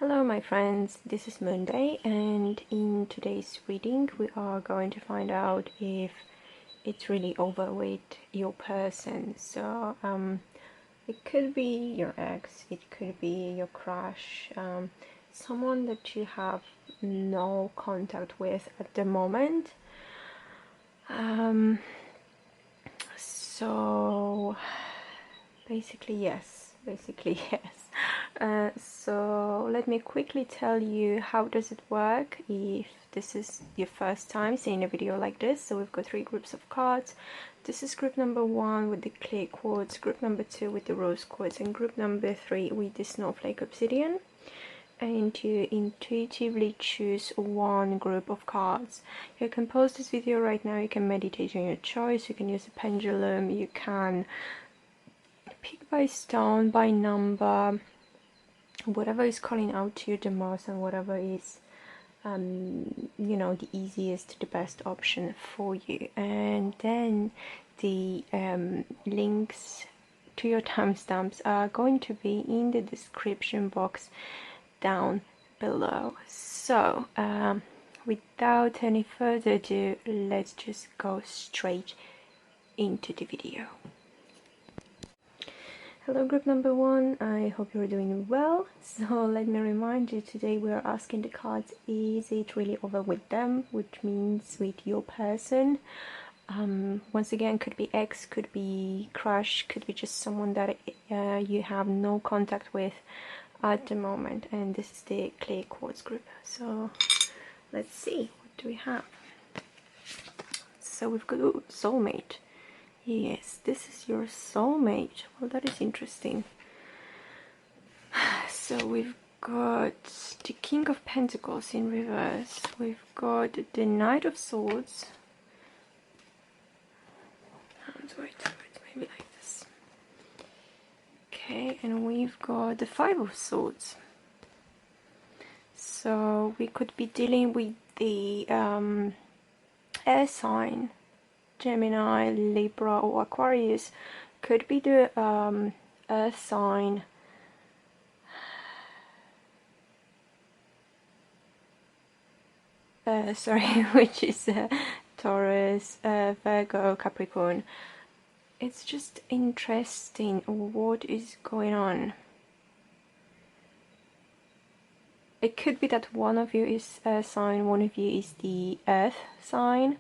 Hello my friends, this is Moonday, and in today's reading we are going to find out if it's really over with your person. So it could be your ex, it could be your crush, someone that you have no contact with at the moment. So basically yes. So let me quickly tell you how does it work if this is your first time seeing a video like this. So we've got 3 groups of cards. This is group number 1 with the clear quartz, group number 2 with the rose quartz, and group number 3 with the snowflake obsidian. And you intuitively choose one group of cards. You can pause this video right now, you can meditate on your choice, you can use a pendulum, you can pick by stone, by number, whatever is calling out to you the most and whatever is you know, the easiest, the best option for you. And then the links to your timestamps are going to be in the description box down below. So without any further ado, let's just go straight into the video. Hello group number 1, I hope you're doing well. So let me remind you, today we are asking the cards, is it really over with them, which means with your person. Once again, could be ex, could be crush, could be just someone that you have no contact with at the moment. And this is the clear quartz group. So let's see, what do we have? So we've got soulmate. Yes, this is your soulmate. Well, that is interesting. So we've got the King of Pentacles in reverse. We've got the Knight of Swords. How do I do it? Maybe like this. Okay, and we've got the Five of Swords. So we could be dealing with the air sign. Gemini, Libra or Aquarius. Could be the earth sign, which is Taurus, Virgo, Capricorn. It's just interesting what is going on. It could be that one of you is a sign, one of you is the earth sign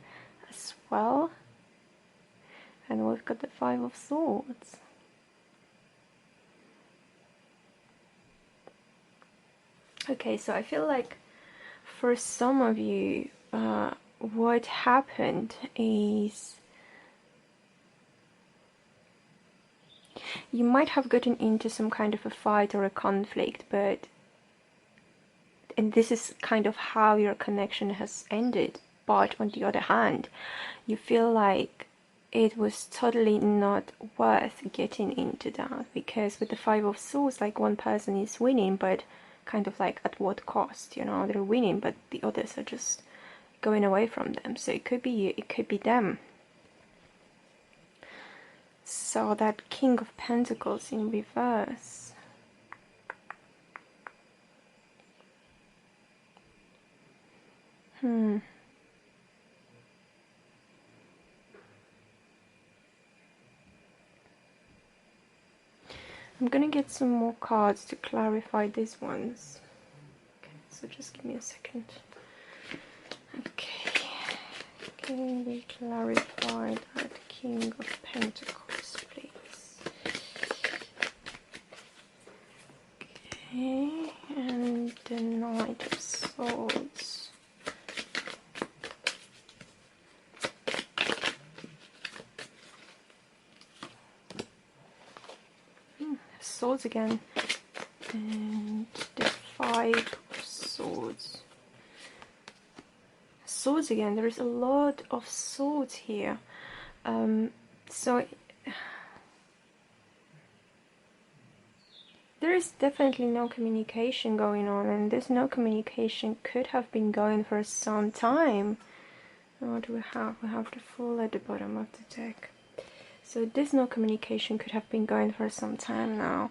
as well. And we've got the Five of Swords. Okay, so I feel like for some of you, what happened is you might have gotten into some kind of a fight or a conflict, and this is kind of how your connection has ended. But on the other hand, you feel like it was totally not worth getting into that, because with the Five of Swords, like, one person is winning, but kind of like at what cost, you know? They're winning, but the others are just going away from them. So it could be you, it could be them. So that King of Pentacles in reverse. I'm gonna get some more cards to clarify these ones. Okay, so just give me a second. Okay, can we clarify that King of Pentacles, please? Okay, and the Knight of Swords. Swords again, and the Five of Swords. Swords again. There is a lot of swords here. So there is definitely no communication going on, and this no communication could have been going for some time. What do we have? We have the Fool at the bottom of the deck. So this no communication could have been going for some time now.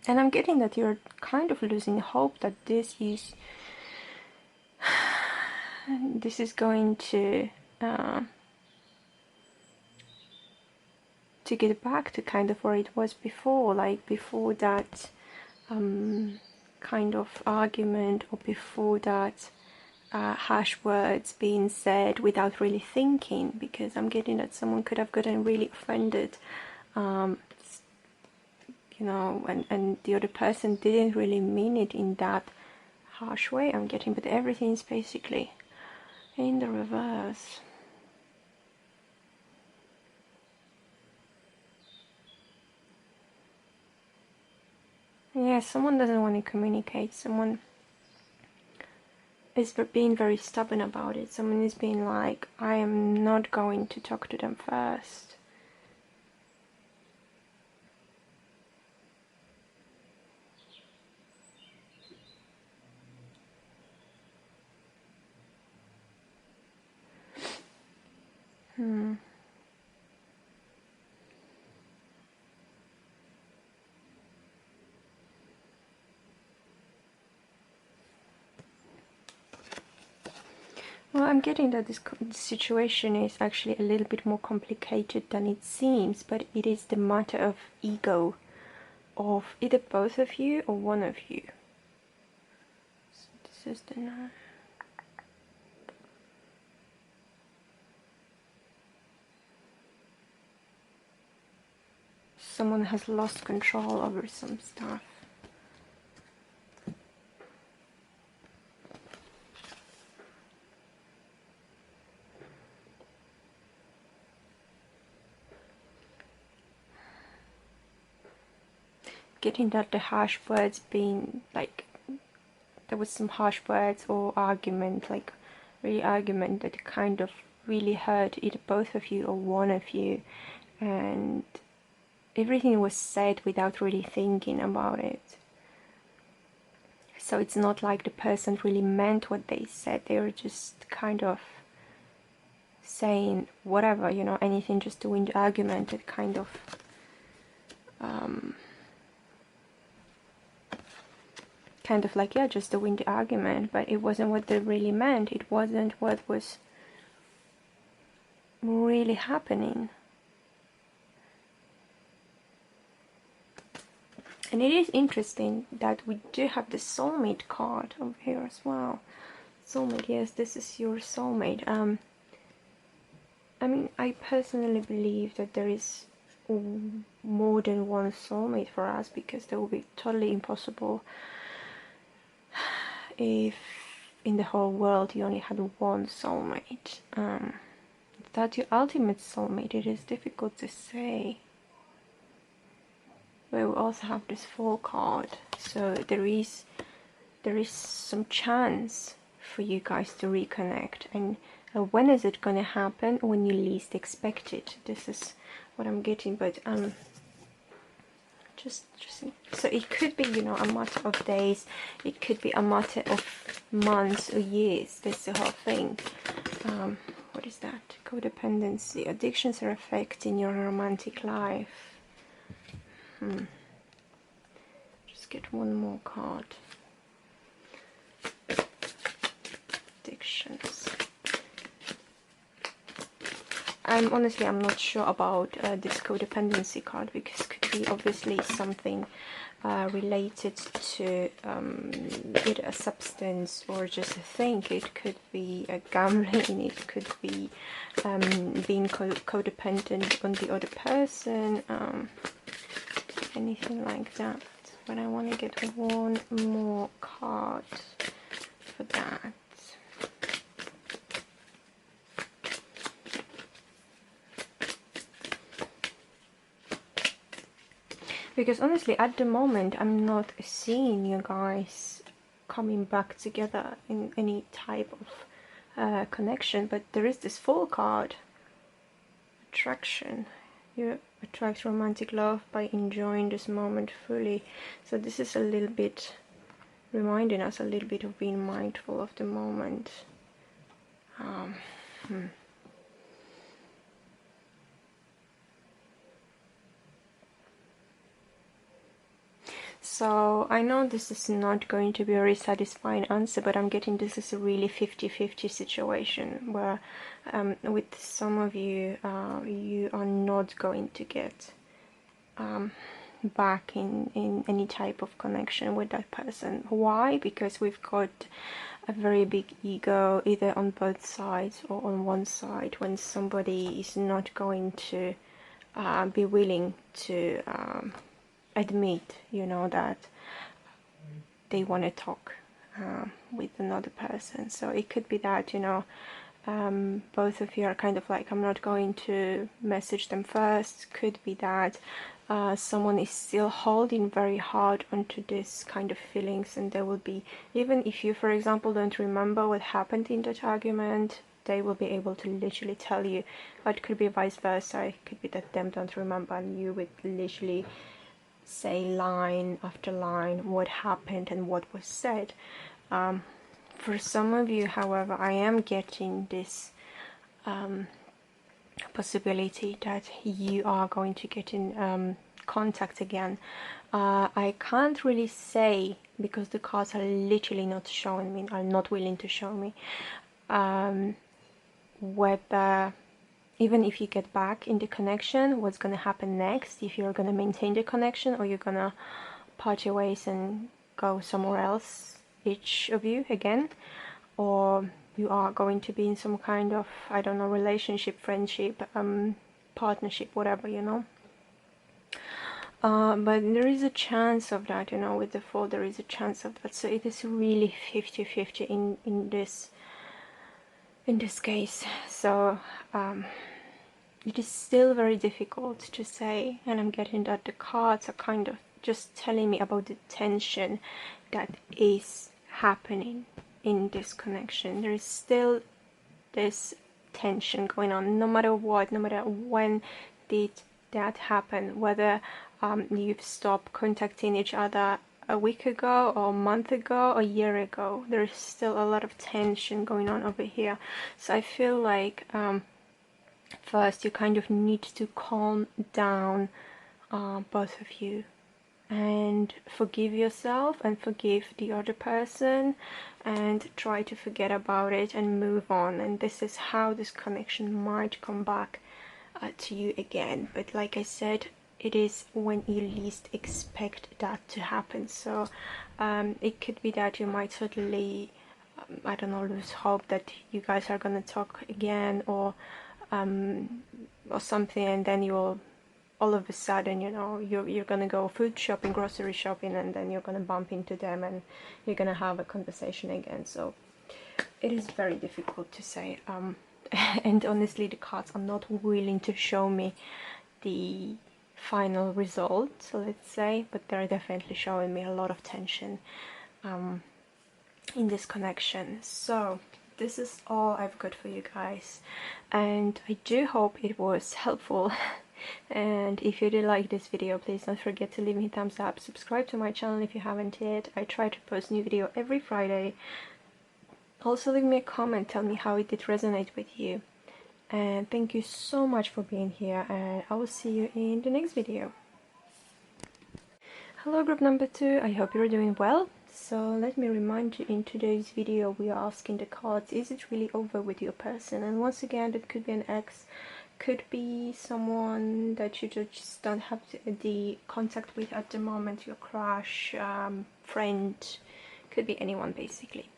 And I'm getting that you're kind of losing hope that this is going to get back to kind of where it was before, like before that kind of argument, or before that harsh words being said without really thinking, because I'm getting that someone could have gotten really offended, you know, and the other person didn't really mean it in that harsh way, I'm getting, but everything's basically in the reverse. Yeah, someone doesn't want to communicate, someone is being very stubborn about it, someone is being like, I am not going to talk to them first. Well, I'm getting that this situation is actually a little bit more complicated than it seems, but it is the matter of ego of either both of you or one of you. So this is the nine. Someone has lost control over some stuff. Getting that the harsh words being like, there was some harsh words or argument, like really argument that kind of really hurt either both of you or one of you, and everything was said without really thinking about it. So it's not like the person really meant what they said, they were just kind of saying whatever, you know, anything just to win the argument. It kind of like, yeah, just to win the argument, but it wasn't what they really meant, it wasn't what was really happening. And it is interesting that we do have the soulmate card over here as well. Soulmate, yes, this is your soulmate. I mean, I personally believe that there is more than one soulmate for us, because that would be totally impossible if in the whole world you only had one soulmate. That's your ultimate soulmate, it is difficult to say. But we also have this Fool card, so there is some chance for you guys to reconnect. And when is it gonna happen? When you least expect it. This is what I'm getting, but just so it could be, you know, a matter of days, it could be a matter of months or years. That's the whole thing. What is that? Codependency. Addictions are affecting your romantic life. Just get one more card. Addictions. I'm not sure about this codependency card, because it could be obviously something related to either a substance or just a thing. It could be gambling, it could be being codependent on the other person, anything like that. But I want to get one more card for that. Because honestly, at the moment, I'm not seeing you guys coming back together in any type of connection. But there is this Fool card. Attraction. You attract romantic love by enjoying this moment fully. So this is a little bit reminding us a little bit of being mindful of the moment. So I know this is not going to be a very satisfying answer, but I'm getting this is a really 50-50 situation where with some of you, you are not going to get back in any type of connection with that person. Why? Because we've got a very big ego either on both sides or on one side, when somebody is not going to be willing to admit, you know, that they want to talk with another person. So it could be that, you know, both of you are kind of like, I'm not going to message them first. Could be that someone is still holding very hard onto this kind of feelings, and there will be, even if you, for example, don't remember what happened in that argument, they will be able to literally tell you. Or it could be vice versa. It could be that them don't remember and you would literally say line after line what happened and what was said. For some of you, however, I am getting this possibility that you are going to get in contact again. I can't really say, because the cards are literally not showing me, are not willing to show me, whether, even if you get back in the connection, what's going to happen next, if you're going to maintain the connection or you're going to part your ways and go somewhere else, each of you again, or you are going to be in some kind of, I don't know, relationship, friendship, partnership, whatever, you know. But there is a chance of that, you know, with the Four, there is a chance of that. So it is really 50-50 in this case. So it is still very difficult to say, and I'm getting that the cards are kind of just telling me about the tension that is happening in this connection. There is still this tension going on, no matter what, no matter when did that happen, whether you've stopped contacting each other a week ago or a month ago or a year ago, there is still a lot of tension going on over here. So I feel like first you kind of need to calm down, both of you, and forgive yourself and forgive the other person and try to forget about it and move on. And this is how this connection might come back to you again. But like I said, it is when you least expect that to happen. So it could be that you might suddenly, I don't know, lose hope that you guys are gonna talk again, or something, and then you'll all of a sudden, you know, you're gonna go food shopping, grocery shopping, and then you're gonna bump into them and you're gonna have a conversation again. So it is very difficult to say, and honestly the cards are not willing to show me the final result, so let's say, but they're definitely showing me a lot of tension in this connection. So this is all I've got for you guys, and I do hope it was helpful. And if you did like this video, please don't forget to leave me a thumbs up, subscribe to my channel if you haven't yet. I try to post new video every Friday. Also leave me a comment, tell me how it did resonate with you, and thank you so much for being here, and I will see you in the next video. Hello group number 2, I hope you're doing well. So let me remind you, in today's video we are asking the cards, is it really over with your person? And once again, that could be an ex, could be someone that you just don't have the contact with at the moment, your crush, friend, could be anyone basically.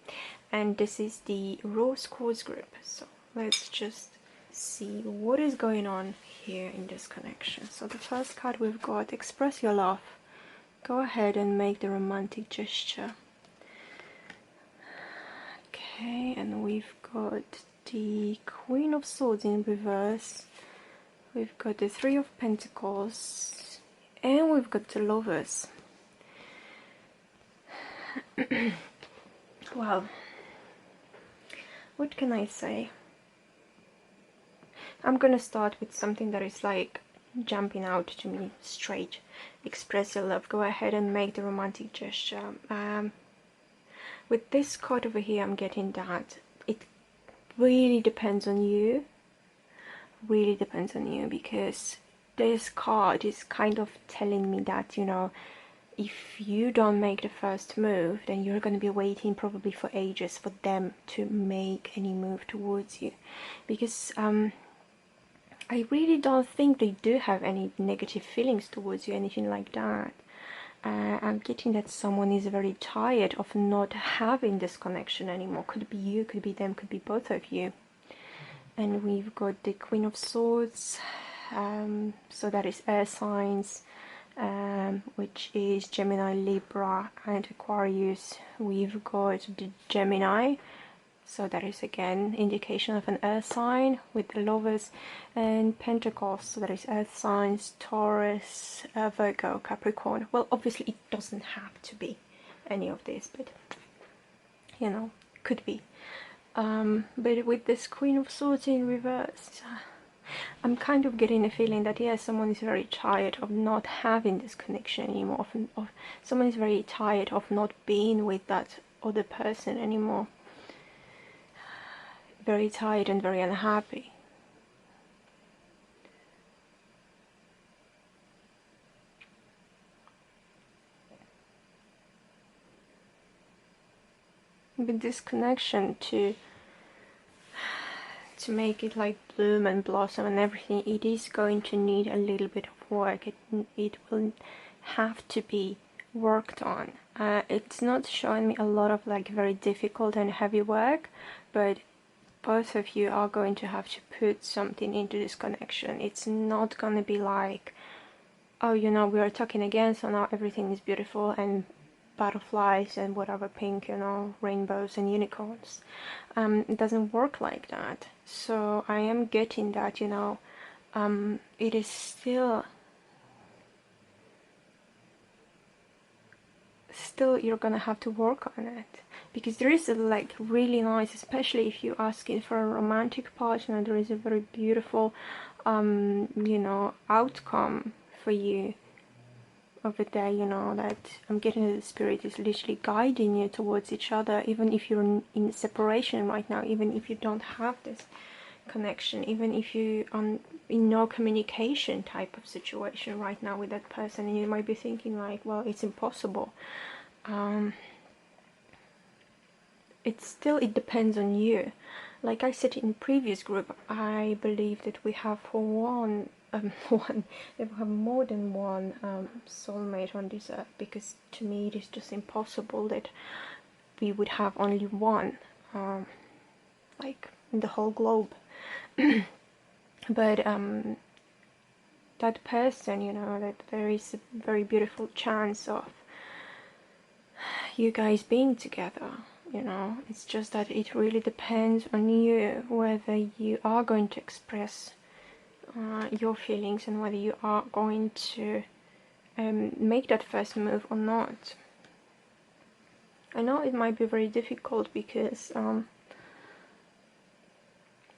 And this is the Rose Quartz group, so let's just see what is going on here in this connection. So the first card we've got, express your love, go ahead and make the romantic gesture. Okay, and we've got the Queen of Swords in reverse, we've got the Three of Pentacles, and we've got the Lovers. Well, what can I say? I'm gonna start with something that is like jumping out to me straight. Express your love, go ahead and make the romantic gesture. With this card over here, I'm getting that it really depends on you. Really depends on you, because this card is kind of telling me that, you know, if you don't make the first move, then you're going to be waiting probably for ages for them to make any move towards you, because I really don't think they do have any negative feelings towards you, anything like that. I'm getting that someone is very tired of not having this connection anymore. Could be you, could be them, could be both of you. And we've got the Queen of Swords, so that is air signs, which is Gemini, Libra and Aquarius. We've got the Gemini, so that is again indication of an earth sign with the Lovers, and Pentacles, so that is earth signs, Taurus, Virgo, Capricorn. Well, obviously it doesn't have to be any of this, but you know, could be. But with this Queen of Swords in reverse, I'm kind of getting a feeling that yes, someone is very tired of not having this connection anymore. Someone is very tired of not being with that other person anymore. Very tired and very unhappy. With this connection to make it like bloom and blossom and everything, it is going to need a little bit of work. It will have to be worked on. It's not showing me a lot of like very difficult and heavy work, but both of you are going to have to put something into this connection. It's not going to be like, oh, you know, we are talking again, so now everything is beautiful and butterflies and whatever, pink, you know, rainbows and unicorns. It doesn't work like that. So I am getting that, you know, it is still you're gonna have to work on it, because there is a like really nice, especially if you're asking for a romantic partner, there is a very beautiful you know, outcome for you over there, you know, that I'm getting that the spirit is literally guiding you towards each other, even if you're in separation right now, even if you don't have this connection, even if you are in no communication type of situation right now with that person, and you might be thinking like, well, it's impossible. It depends on you. Like I said in previous group, I believe that we have for one we have more than one soulmate on this earth, because to me it is just impossible that we would have only one like in the whole globe. But that person, you know, that there is a very beautiful chance of you guys being together, you know. It's just that it really depends on you whether you are going to express your feelings and whether you are going to make that first move or not. I know it might be very difficult because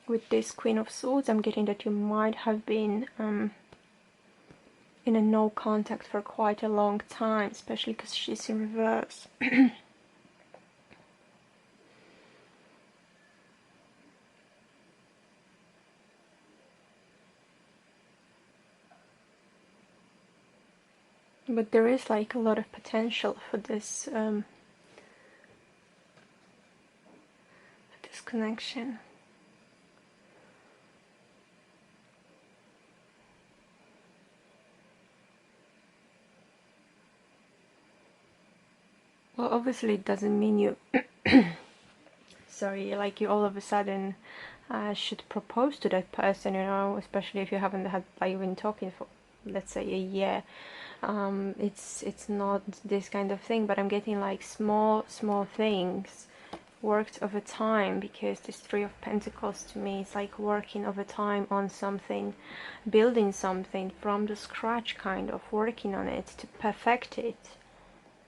with this Queen of Swords, I'm getting that you might have been in a no contact for quite a long time, especially because she's in reverse. But there is like a lot of potential for this connection. Well, obviously it doesn't mean you sorry, like you all of a sudden should propose to that person, you know, especially if you haven't had like been talking for, let's say, a year. It's not this kind of thing, but I'm getting like small things worked over time, because this Three of Pentacles to me is like working over time on something, building something from the scratch, kind of working on it to perfect it.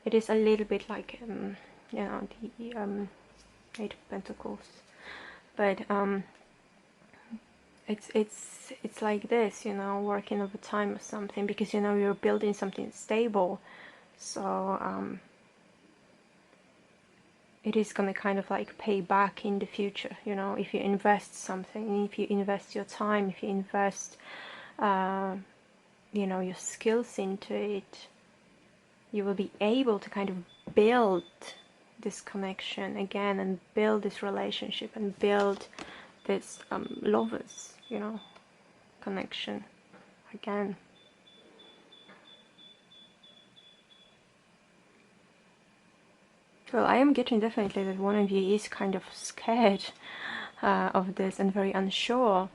It is a little bit like you know, the Eight of Pentacles, but it's like this, you know, working over time or something, because you know you're building something stable, so it is gonna kind of like pay back in the future, you know, if you invest something, if you invest your time, if you invest you know, your skills into it, you will be able to kind of build this connection again, and build this relationship, and build this lovers, you know, connection again. Well, I am getting definitely that one of you is kind of scared of this and very unsure.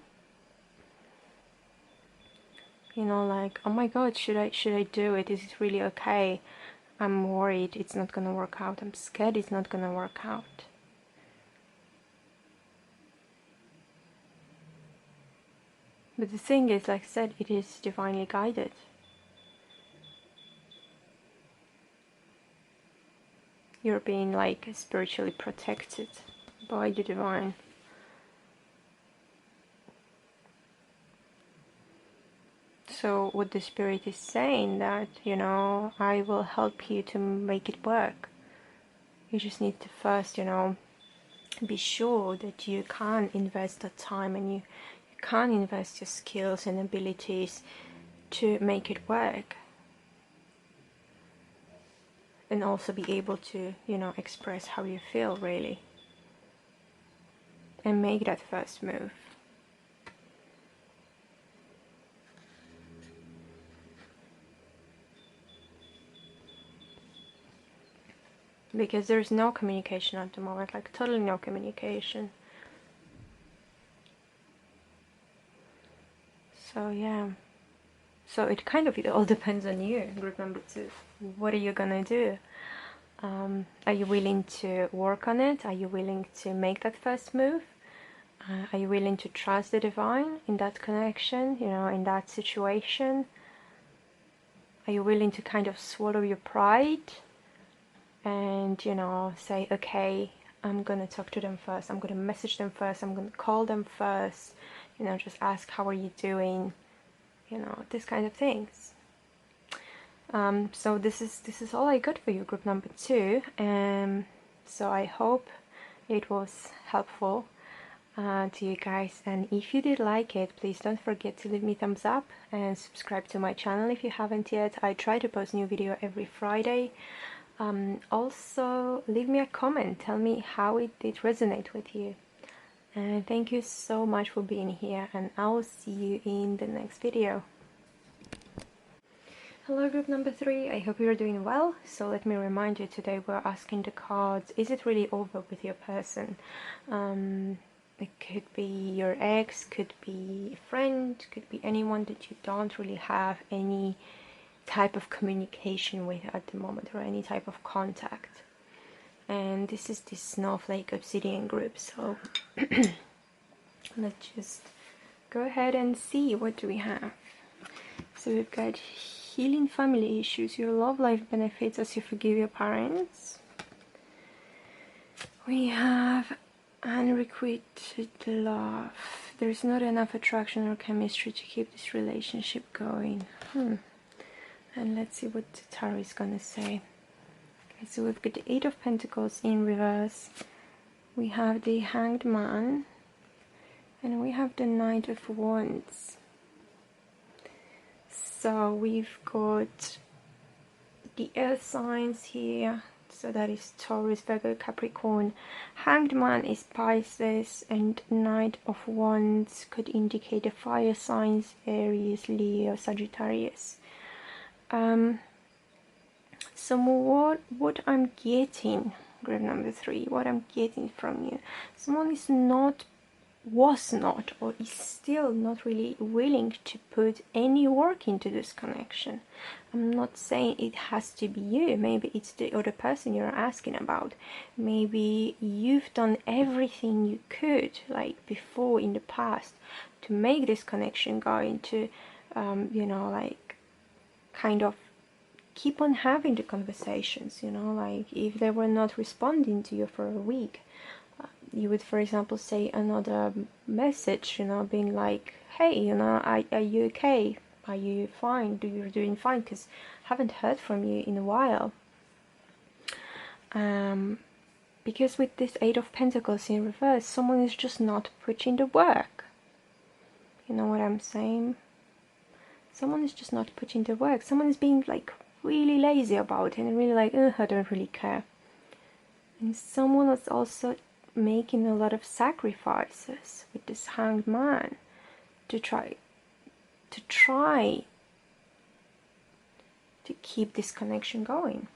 You know, like, oh my god, should I do it? Is it really okay? I'm worried it's not gonna work out. I'm scared it's not gonna work out. But the thing is, like I said, it is divinely guided. You're being like spiritually protected by the divine. So what the spirit is saying, that, you know, I will help you to make it work. You just need to first, you know, be sure that you can invest the time, and you can invest your skills and abilities to make it work. And also be able to, you know, express how you feel, really. And make that first move. Because there's no communication at the moment, like totally no communication. So yeah. So it kind of, it all depends on you, group number 2. What are you gonna do? Are you willing to work on it? Are you willing to make that first move? Are you willing to trust the divine in that connection, you know, in that situation? Are you willing to kind of swallow your pride and, you know, say, okay, I'm gonna talk to them first, I'm gonna message them first, I'm gonna call them first, you know, just ask, how are you doing, you know, this kind of things. So this is all I got for you, group number 2, and so I hope it was helpful to you guys, and if you did like it, please don't forget to leave me a thumbs up and subscribe to my channel if you haven't yet. I try to post new video every Friday. Also leave me a comment, tell me how it did resonate with you, and thank you so much for being here, and I will see you in the next video. Hello group number 3, I hope you're doing well. So let me remind you, today we're asking the cards, is it really over with your person? It could be your ex, could be a friend, could be anyone that you don't really have any type of communication with at the moment, or any type of contact. And this is the Snowflake Obsidian group, so let's just go ahead and see what do we have. So we've got healing family issues, your love life benefits as you forgive your parents. We have unrequited love, there's not enough attraction or chemistry to keep this relationship going. And let's see what the tarot is gonna say. Okay, so we've got the 8 of Pentacles in reverse, we have the Hanged Man, and we have the Knight of Wands. So we've got the earth signs here, so that is Taurus, Virgo, Capricorn. Hanged Man is Pisces, and Knight of Wands could indicate the fire signs, Aries, Leo, Sagittarius. So what I'm getting, group number 3, what I'm getting from you, someone is not, was not, or is still not really willing to put any work into this connection. I'm not saying it has to be you, maybe it's the other person you're asking about. Maybe you've done everything you could, like before in the past, to make this connection going, to you know, like kind of keep on having the conversations, you know, like if they were not responding to you for a week, you would, for example, say another message, you know, being like, hey, you know, are you okay? Are you fine? You're doing fine? Because I haven't heard from you in a while. Because with this 8 of Pentacles in reverse, someone is just not putting the work. You know what I'm saying? Someone is just not putting the work. Someone is being like really lazy about it and really like, I don't really care. And someone was also making a lot of sacrifices with this Hanged Man to try to keep this connection going.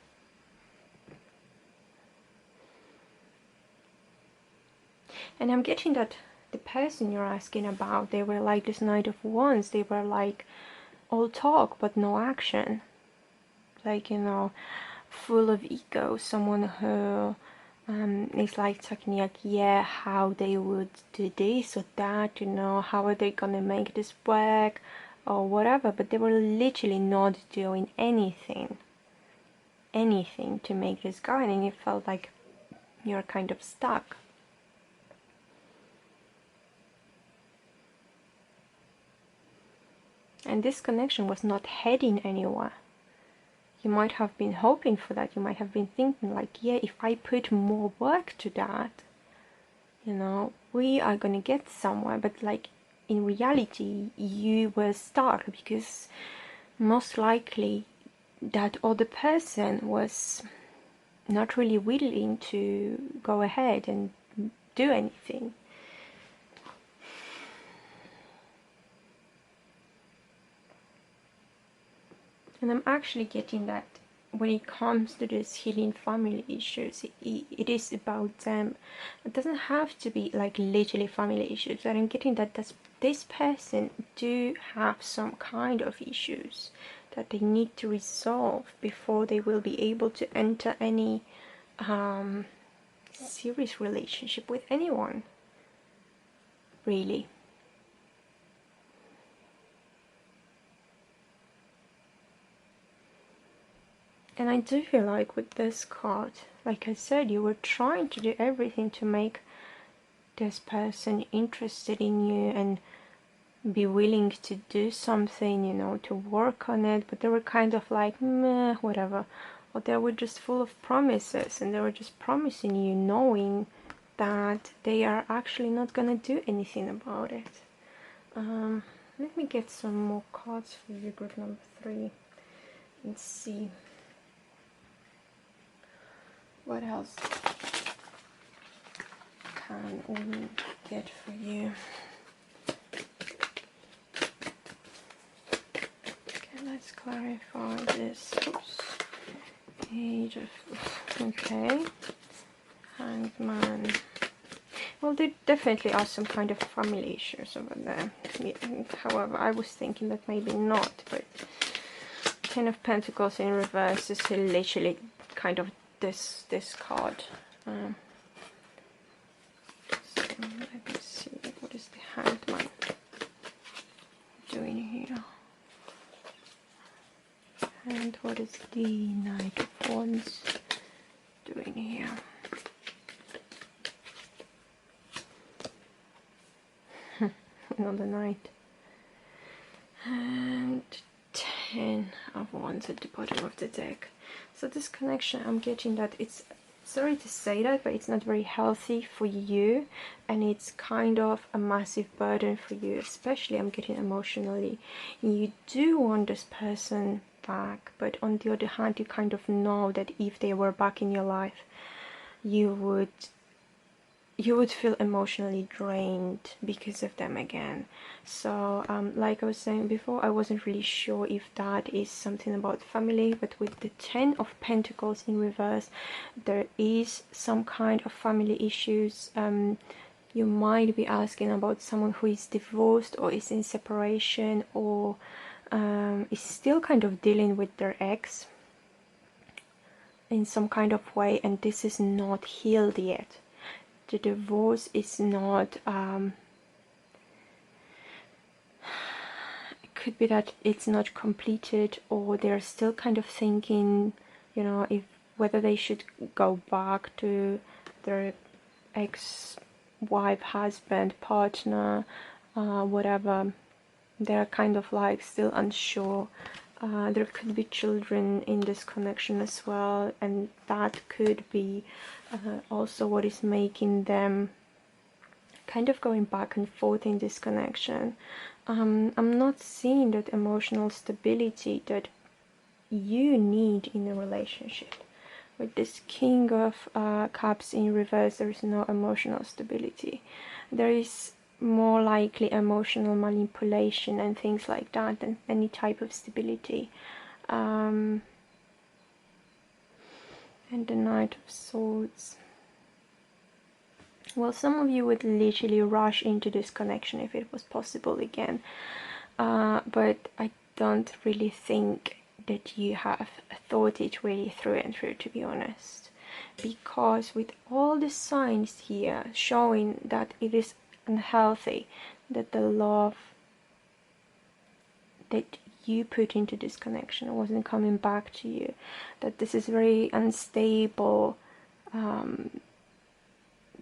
And I'm getting that the person you're asking about, they were like this Knight of Wands. They were like all talk but no action. Like, you know, full of ego. Someone who is like talking like, yeah, how they would do this or that, you know, how are they gonna make this work or whatever. But they were literally not doing anything to make this go, and it felt like you're kind of stuck. And this connection was not heading anywhere. You might have been hoping for that. You might have been thinking like, yeah, if I put more work to that, you know, we are gonna get somewhere. But like in reality, you were stuck because most likely that other person was not really willing to go ahead and do anything. And I'm actually getting that when it comes to this healing family issues, it is about them. It doesn't have to be like literally family issues, but I'm getting that this person do have some kind of issues that they need to resolve before they will be able to enter any serious relationship with anyone, really. And I do feel like with this card, like I said, you were trying to do everything to make this person interested in you and be willing to do something, you know, to work on it, but they were kind of like, meh, whatever. Or they were just full of promises, and they were just promising you, knowing that they are actually not gonna do anything about it. Let me get some more cards for you, group number 3, and see what else can we get for you. Okay, let's clarify this. Oops. Page of, okay, Hanged Man. Well, there definitely are some kind of family issues over there. However, I was thinking that maybe not, but Ten of Pentacles in reverse is literally kind of this card. So let me see, what is the Hanged Man doing here? And what is the Knight of Wands doing here? Another Knight. And 10 of Wands at the bottom of the deck. So this connection, I'm getting that it's, sorry to say that, but it's not very healthy for you, and it's kind of a massive burden for you, especially I'm getting emotionally. You do want this person back, but on the other hand, you kind of know that if they were back in your life, you would feel emotionally drained because of them again. So like I was saying before, I wasn't really sure if that is something about family, but with the 10 of Pentacles in reverse, there is some kind of family issues. You might be asking about someone who is divorced or is in separation, or is still kind of dealing with their ex in some kind of way, and this is not healed yet. The divorce is not, it could be that it's not completed, or they're still kind of thinking, you know, if whether they should go back to their ex-wife, husband, partner, whatever. They're kind of like still unsure. There could be children in this connection as well, and that could be also what is making them kind of going back and forth in this connection. I'm not seeing that emotional stability that you need in a relationship. With this King of Cups in reverse, there is no emotional stability. There is more likely emotional manipulation and things like that than any type of stability. And the Knight of Swords. Well, some of you would literally rush into this connection if it was possible again. But I don't really think that you have thought it really through and through, to be honest. Because with all the signs here showing that it is unhealthy, that the love that you put into this connection wasn't coming back to you, that this is very unstable,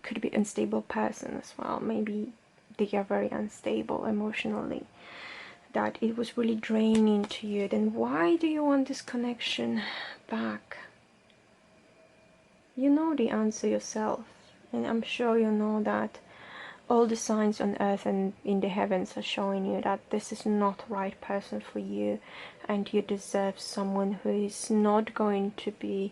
could be unstable person as well, maybe they are very unstable emotionally, that it was really draining to you, then why do you want this connection back? You know the answer yourself, and I'm sure you know that all the signs on earth and in the heavens are showing you that this is not the right person for you, and you deserve someone who is not going to be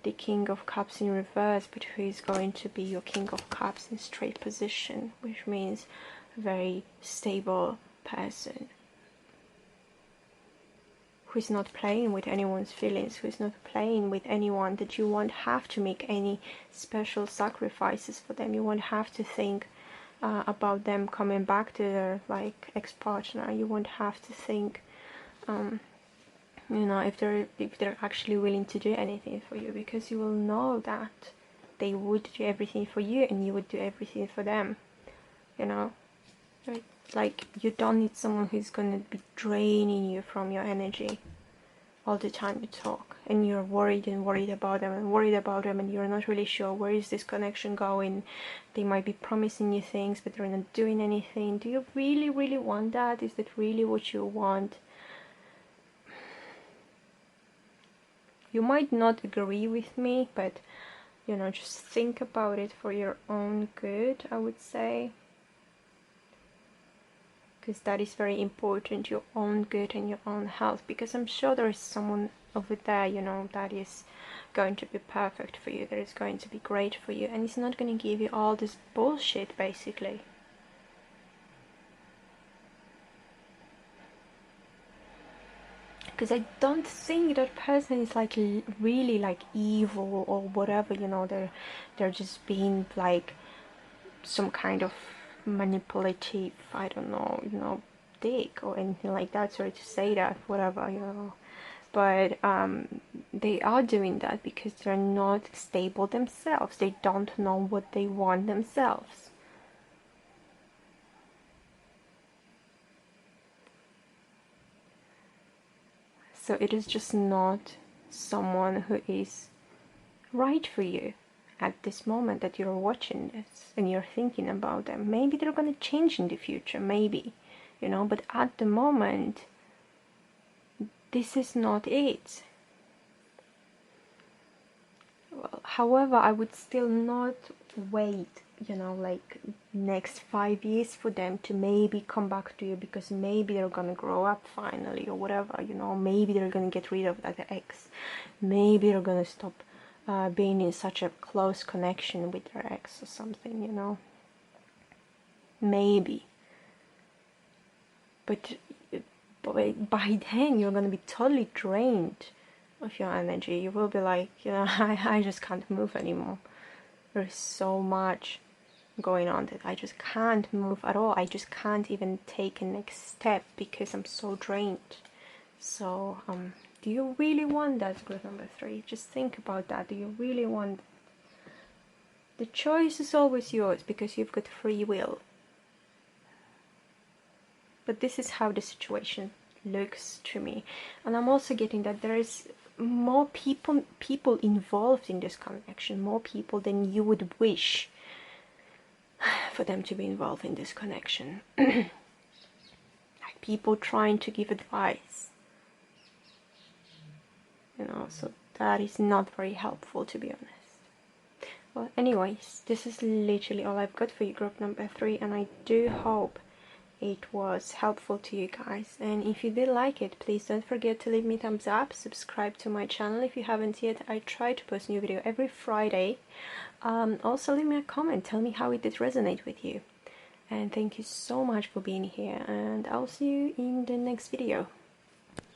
the King of Cups in reverse, but who is going to be your King of Cups in straight position, which means a very stable person who is not playing with anyone's feelings, who is not playing with anyone, that you won't have to make any special sacrifices for them. You won't have to think about them coming back to their like ex-partner. You won't have to think you know, if they're actually willing to do anything for you, because you will know that they would do everything for you and you would do everything for them, you know. Right? Like, you don't need someone who's gonna be draining you from your energy all the time you talk, and you're worried about them and you're not really sure where is this connection going. They might be promising you things but they're not doing anything. Do you really want that? Is that really what you want? You might not agree with me, but you know, just think about it for your own good, I would say, because that is very important, your own good and your own health, because I'm sure there is someone over there, you know, that is going to be perfect for you, that is going to be great for you, and it's not going to give you all this bullshit, basically. Because I don't think that person is like really like evil or whatever, you know. They're just being like some kind of manipulative, I don't know, you know, dick or anything like that. Sorry to say that, whatever, you know. But they are doing that because they're not stable themselves. They don't know what they want themselves. So it is just not someone who is right for you at this moment that you're watching this and you're thinking about them. Maybe they're going to change in the future, maybe, you know, but at the moment, this is not it. Well, however, I would still not wait, you know, like next 5 years for them to maybe come back to you, because maybe they're gonna grow up finally or whatever, you know. Maybe they're gonna get rid of that ex. Maybe they're gonna stop being in such a close connection with their ex or something, you know. Maybe. But by then you're gonna be totally drained of your energy. You will be like, you know, I just can't move anymore. There's so much going on that I just can't move at all. I just can't even take a next step because I'm so drained. So do you really want that, group number 3? Just think about that. Do you really want? The choice is always yours because you've got free will. But this is how the situation looks to me, and I'm also getting that there is more people involved in this connection, more people than you would wish for them to be involved in this connection. Like people trying to give advice, you know, so that is not very helpful, to be honest. Well, anyways, this is literally all I've got for you, group number 3, and I do hope it was helpful to you guys. And if you did like it, please don't forget to leave me a thumbs up, subscribe to my channel if you haven't yet. I try to post new video every Friday. Also leave me a comment, tell me how it did resonate with you. And thank you so much for being here, and I'll see you in the next video.